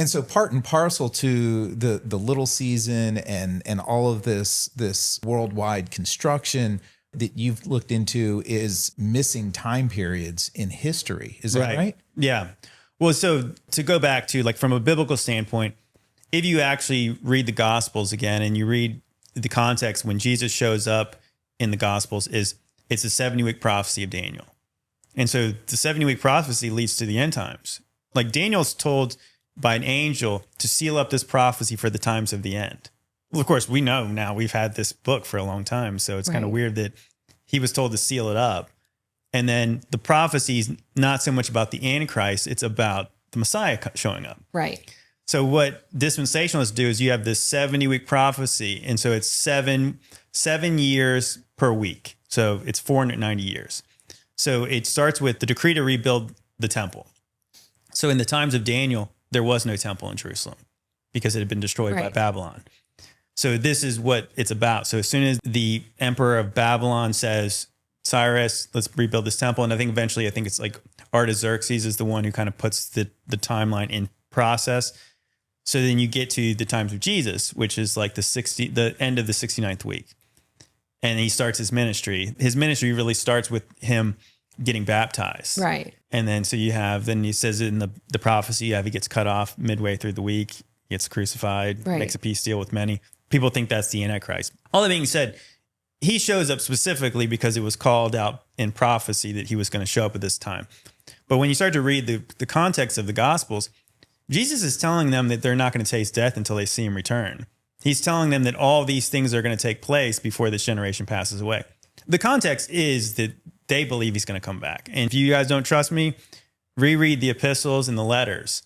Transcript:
And so part and parcel to the little season and all of this worldwide construction that you've looked into is missing time periods in history. Is that right? Yeah. Well, so to go back to like from a biblical standpoint, if you actually read the Gospels again and you read the context when Jesus shows up in the Gospels, it's a 70-week prophecy of Daniel. And so the 70-week prophecy leads to the end times. Like Daniel's told by an angel to seal up this prophecy for the times of the end. Well, of course, we know now, we've had this book for a long time, so it's kind of weird that he was told to seal it up. And then the prophecy is not so much about the Antichrist, it's about the Messiah showing up. Right. So what dispensationalists do is you have this 70-week prophecy, and so it's seven years per week. So it's 490 years. So it starts with the decree to rebuild the temple. So in the times of Daniel, there was no temple in Jerusalem because it had been destroyed by Babylon. So this is what it's about. So as soon as the emperor of Babylon says, Cyrus, let's rebuild this temple. And I think eventually, it's like Artaxerxes is the one who kind of puts the timeline in process. So then you get to the times of Jesus, which is like the end of the 69th week. And he starts his ministry. His ministry really starts with him getting baptized. Right. And then so you have, then he says in the prophecy, he gets cut off midway through the week, gets crucified, makes a peace deal with many. People think that's the Antichrist. All that being said, he shows up specifically because it was called out in prophecy that he was going to show up at this time. But when you start to read the context of the Gospels, Jesus is telling them that they're not going to taste death until they see him return. He's telling them that all these things are going to take place before this generation passes away. The context is that they believe he's going to come back. And if you guys don't trust me, reread the epistles and the letters.